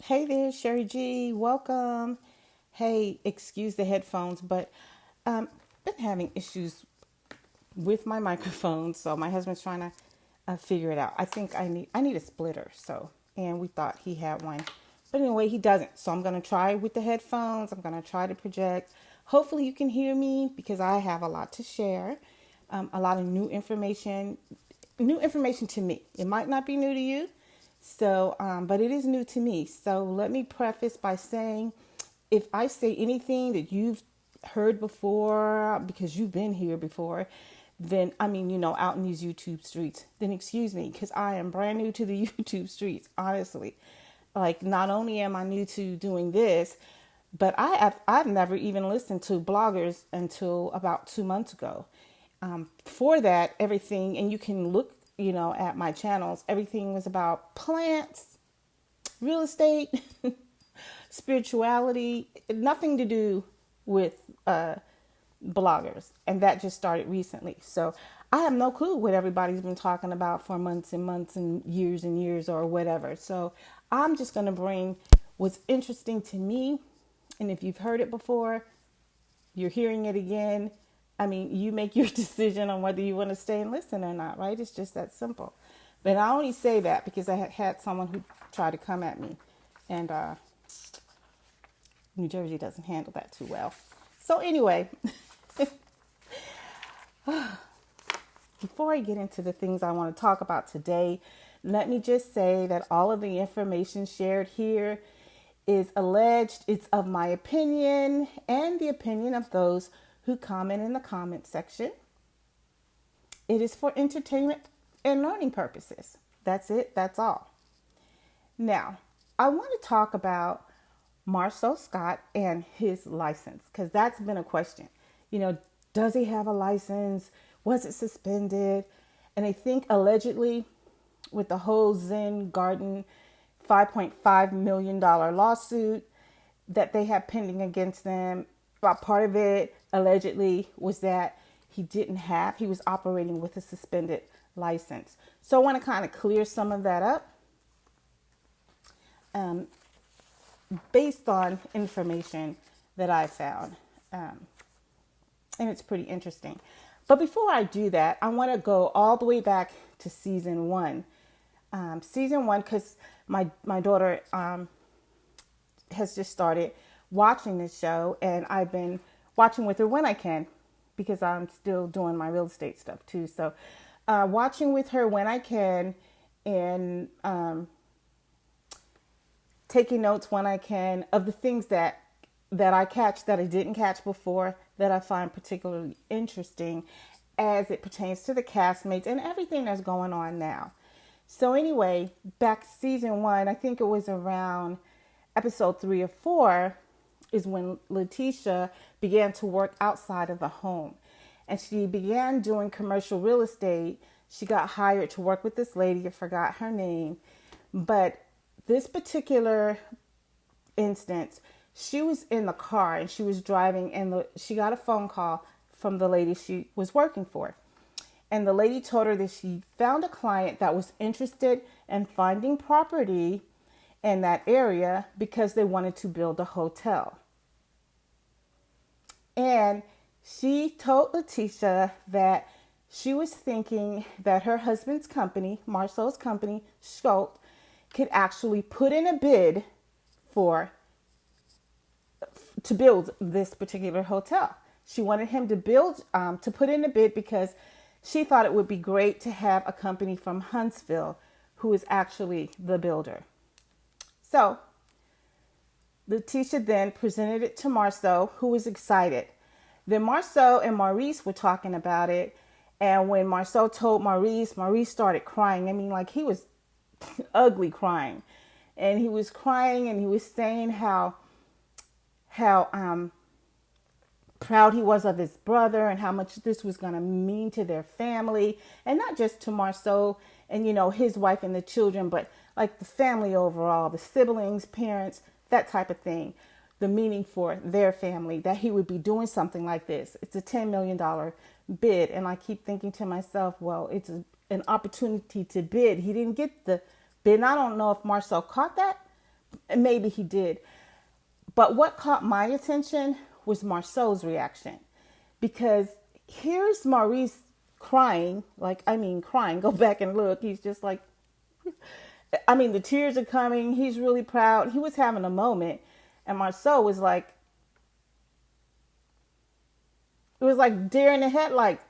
Hey there, Sherry G. Welcome. Hey, excuse the headphones, but been having issues with my microphone, so my husband's trying to figure it out. I think I need a splitter, so and we thought he had one, but anyway, he doesn't. So I'm gonna try with the headphones. I'm gonna try to project. Hopefully, you can hear me because I have a lot to share, a lot of new information to me. It might not be new to you, so, but it is new to me. So let me preface by saying if I say anything that you've heard before because you've been here before, then I mean, out in these YouTube streets, then excuse me because I am brand new to the YouTube streets, honestly. Like, not only am I new to doing this, but I've never even listened to bloggers until about 2 months ago. Before that, everything, and you can look, at my channels, everything was about plants, real estate, spirituality, nothing to do with bloggers. And that just started recently. So I have no clue what everybody's been talking about for months and months and years or whatever. So I'm just going to bring what's interesting to me. And if you've heard it before, you're hearing it again. I mean, you make your decision on whether you want to stay and listen or not, right? It's just that simple. But I only say that because I had someone who tried to come at me, and New Jersey doesn't handle that too well. So anyway, before I get into the things I want to talk about today, let me just say that all of the information shared here is alleged. It's of my opinion and the opinion of those who comment in the comment section. It is for entertainment and learning purposes. That's it. That's all. Now, I want to talk about Marsau Scott and his license, because that's been a question. Does he have a license? Was it suspended? And I think allegedly with the whole Zen Garden $5.5 million lawsuit that they have pending against them, part of it allegedly was that he was operating with a suspended license. So I want to kind of clear some of that up based on information that I found. And it's pretty interesting. But before I do that, I want to go all the way back to season one. Because my daughter has just started watching this show, and I've been watching with her when I can because I'm still doing my real estate stuff too. So watching with her when I can, and taking notes when I can of the things that I catch that I didn't catch before, that I find particularly interesting as it pertains to the castmates and everything that's going on now. So anyway, back season one, I think it was around episode 3 or 4, is when Letitia began to work outside of the home. And she began doing commercial real estate. She got hired to work with this lady. I forgot her name. But this particular instance, she was in the car and she was driving, and she got a phone call from the lady she was working for. And the lady told her that she found a client that was interested in finding property in that area because they wanted to build a hotel. And she told Letitia that she was thinking that her husband's company, Marsau's company, Schultz, could actually put in a bid to build this particular hotel. She wanted him to put in a bid because she thought it would be great to have a company from Huntsville who is actually the builder. So Letitia then presented it to Marsau, who was excited. Then Marsau and Maurice were talking about it. And when Marsau told Maurice started crying. I mean, like, he was ugly crying. And he was crying and he was saying how proud he was of his brother and how much this was going to mean to their family. And not just to Marsau and, his wife and the children, but like the family overall, the siblings, parents, that type of thing. The meaning for their family, that he would be doing something like this. It's a $10 million bid. And I keep thinking to myself, well, it's an opportunity to bid. He didn't get the bid. And I don't know if Marsau caught that And maybe he did. But what caught my attention was Marsau's reaction. Because here's Maurice crying, like, I mean, crying. Go back and look. He's just like, I mean, the tears are coming. He's really proud. He was having a moment. And Marsau was like, it was like deer in the headlights.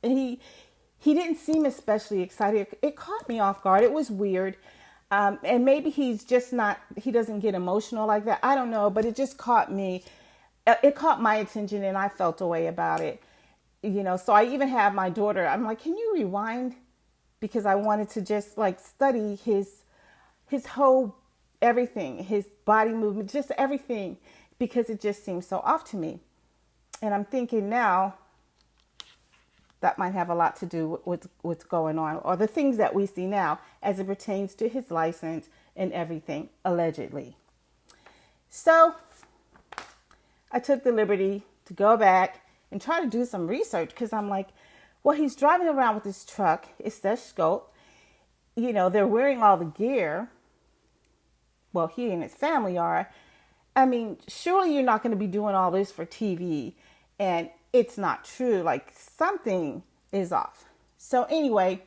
And he didn't seem especially excited. It caught me off guard. It was weird. And maybe he's just not, he doesn't get emotional like that. I don't know, but it just caught me. It caught my attention and I felt a way about it. You know, so I even had my daughter, I'm like, can you rewind? Because I wanted to just like study his whole everything, his body movement, just everything, because it just seems so off to me. And I'm thinking now that might have a lot to do with what's going on, or the things that we see now as it pertains to his license and everything, allegedly. So I took the liberty to go back and try to do some research, because I'm like, well, he's driving around with his truck. It says Scout. You know, they're wearing all the gear. Well, he and his family are. I mean, surely you're not going to be doing all this for TV. And it's not true. Like, something is off. So anyway,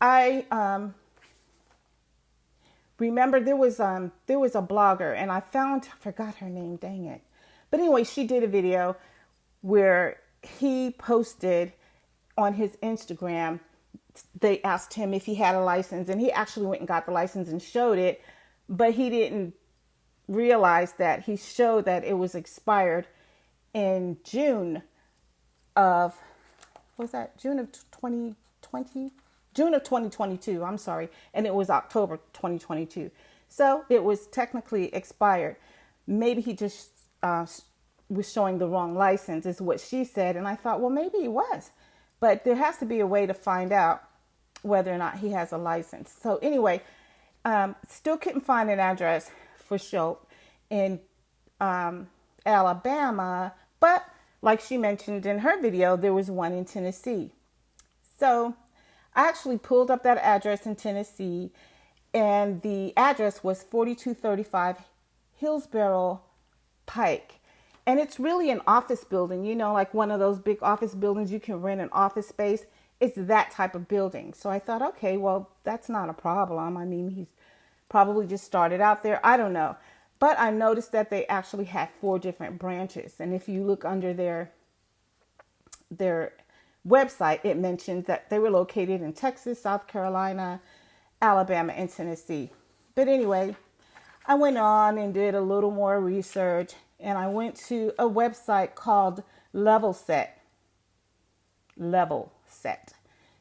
I remember there was a blogger, and I forgot her name, dang it. But anyway, she did a video where he posted on his Instagram. They asked him if he had a license, and he actually went and got the license and showed it, but he didn't realize that he showed that it was expired in June of, was that June of 2020? June of 2022, I'm sorry. And it was October 2022. So it was technically expired. Maybe he just was showing the wrong license, is what she said. And I thought, well, maybe he was. But there has to be a way to find out whether or not he has a license. So anyway, still couldn't find an address for Schultz in Alabama. But like she mentioned in her video, there was one in Tennessee. So I actually pulled up that address in Tennessee, and the address was 4235 Hillsborough Pike. And it's really an office building, you know, like one of those big office buildings you can rent an office space. It's that type of building. So I thought, okay, well, that's not a problem. I mean, he's probably just started out there. I don't know. But I noticed that they actually had 4 different branches. And if you look under their website, it mentioned that they were located in Texas, South Carolina, Alabama, and Tennessee. But anyway, I went on and did a little more research, and I went to a website called Level Set.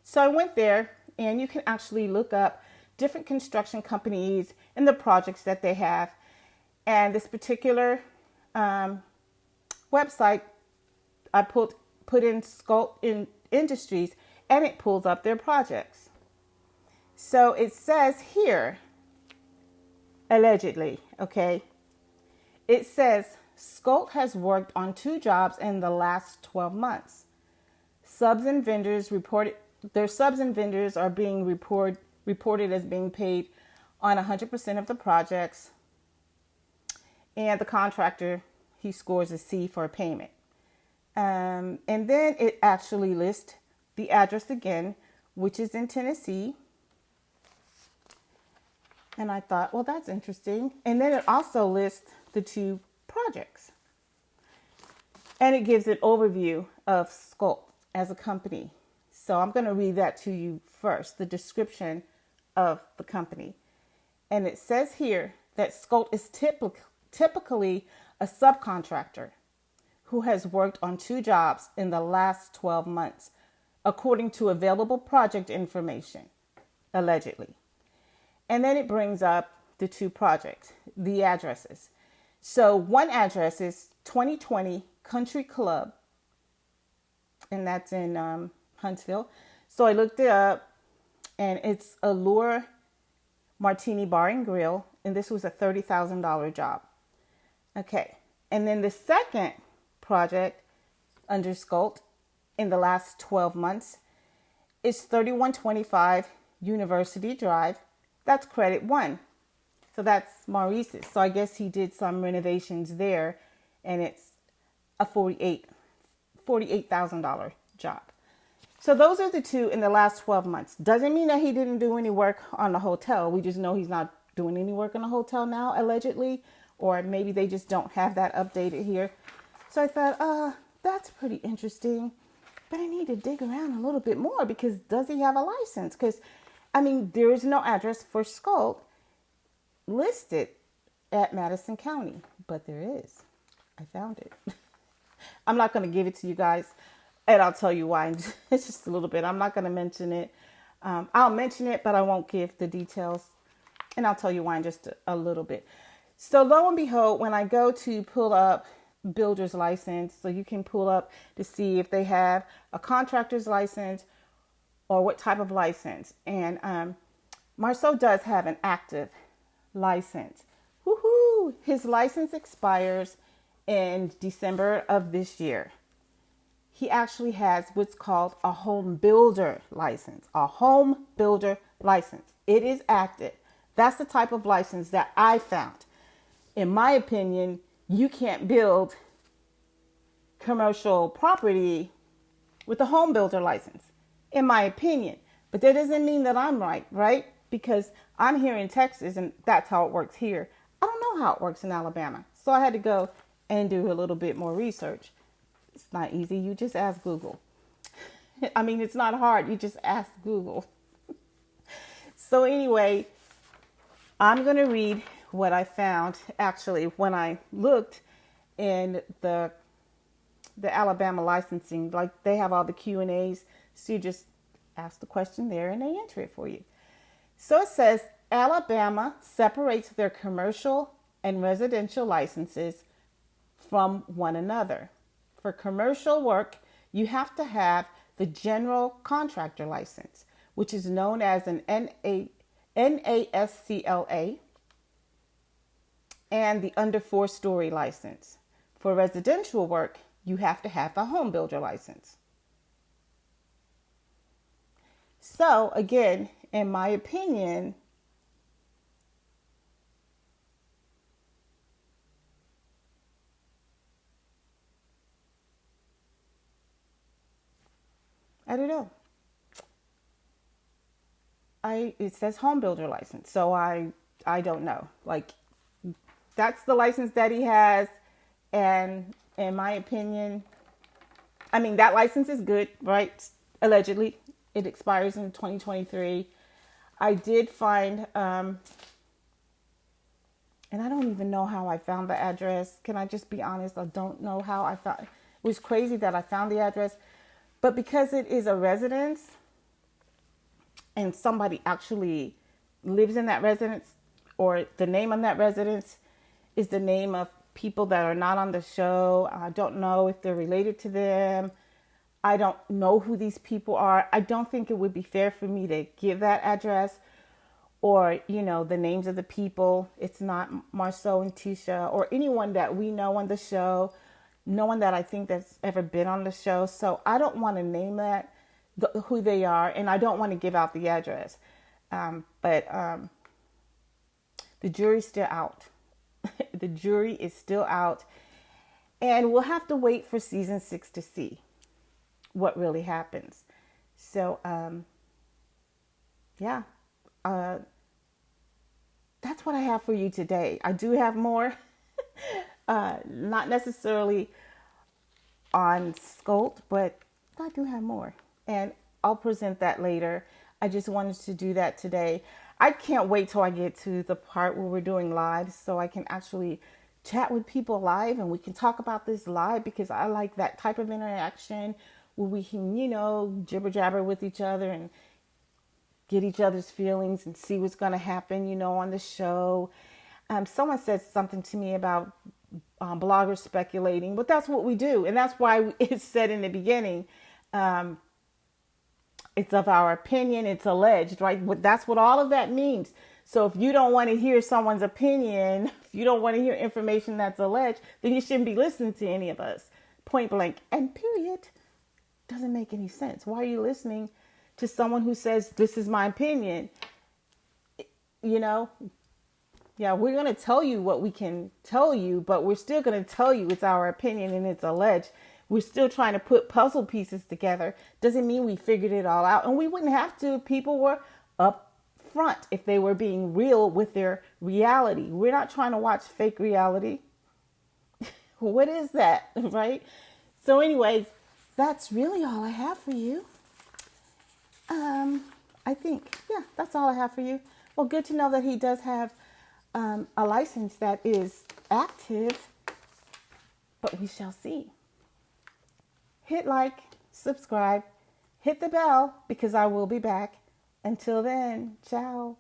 So I went there, and you can actually look up different construction companies and the projects that they have. And this particular website, I put in Scout in Industries, and it pulls up their projects. So it says here, allegedly, okay, it says Scout has worked on 2 jobs in the last 12 months. Their subs and vendors are being reported as being paid on 100% of the projects. And the contractor, he scores a C for payment. And then it actually lists the address again, which is in Tennessee. And I thought, well, that's interesting. And then it also lists the 2 projects. And it gives an overview of Scout as a company. So I'm going to read that to you first, the description of the company. And it says here that Scout is typically a subcontractor who has worked on 2 jobs in the last 12 months, according to available project information, allegedly. And then it brings up the 2 projects, the addresses. So one address is 2020 Country Club, and that's in Huntsville. So I looked it up, and it's Allure Martini Bar and Grill, and this was a $30,000 job. Okay, and then the second project under Scout in the last 12 months is 3125 University Drive. That's credit 1, So that's Maurice's. So I guess he did some renovations there, and it's a $48,000 job. So those are the two in the last 12 months. Doesn't mean that he didn't do any work on the hotel. We just know he's not doing any work on the hotel now, allegedly, or maybe they just don't have that updated here. So I thought, that's pretty interesting, but I need to dig around a little bit more, because does he have a license? Because, I mean, there is no address for Sculpt listed at Madison County, but there is. I found it. I'm not going to give it to you guys, and I'll tell you why. It's just a little bit. I'm not going to mention it. I'll mention it, but I won't give the details, and I'll tell you why in just a little bit. So lo and behold, when I go to pull up builder's license, so you can pull up to see if they have a contractor's license or what type of license. And Marsau does have an active license. Woohoo! His license expires in December of this year. He actually has what's called a home builder license. A home builder license. It is active. That's the type of license that I found. In my opinion, you can't build commercial property with a home builder license, in my opinion. But that doesn't mean that I'm right? Because I'm here in Texas and that's how it works here. I don't know how it works in Alabama. So I had to go and do a little bit more research. It's not easy. You just ask Google. I mean, it's not hard. You just ask Google. So anyway, I'm going to read what I found actually when I looked in the Alabama licensing. Like, they have all the Q&As, so you just ask the question there and they answer it for you. So it says Alabama separates their commercial and residential licenses from one another. For commercial work, you have to have the general contractor license, which is known as an NASCLA, and the under 4-story license. For residential work, you have to have a home builder license. So again, in my opinion, I don't know. It says home builder license, so I don't know. Like, that's the license that he has, and in my opinion, I mean, that license is good, right? Allegedly, it expires in 2023. I did find, and I don't even know how I found the address. Can I just be honest? I don't know how I found. It was crazy that I found the address, but because it is a residence and somebody actually lives in that residence, or the name on that residence is the name of people that are not on the show. I don't know if they're related to them. I don't know who these people are. I don't think it would be fair for me to give that address or, the names of the people. It's not Marsau and Tisha or anyone that we know on the show. No one that I think that's ever been on the show. So I don't want to name that, who they are, and I don't want to give out the address. But the jury's still out. The jury is still out, and we'll have to wait for season 6 to see what really happens. So, yeah, that's what I have for you today. I do have more, not necessarily on Sculpt, but I do have more, and I'll present that later. I just wanted to do that today. I can't wait till I get to the part where we're doing live so I can actually chat with people live and we can talk about this live, because I like that type of interaction where we can, jibber jabber with each other and get each other's feelings and see what's going to happen, on the show. Someone said something to me about bloggers speculating, but that's what we do. And that's why it's said in the beginning, it's of our opinion, it's alleged, right? That's what all of that means. So if you don't want to hear someone's opinion, if you don't want to hear information that's alleged, then you shouldn't be listening to any of us. Point blank and period. Doesn't make any sense. Why are you listening to someone who says, this is my opinion? Yeah, we're going to tell you what we can tell you, but we're still going to tell you it's our opinion and it's alleged. We're still trying to put puzzle pieces together. Doesn't mean we figured it all out. And we wouldn't have to if people were up front, if they were being real with their reality. We're not trying to watch fake reality. What is that, right? So anyways, that's really all I have for you. I think, yeah, that's all I have for you. Well, good to know that he does have a license that is active, but we shall see. Hit like, subscribe, hit the bell because I will be back. Until then, ciao.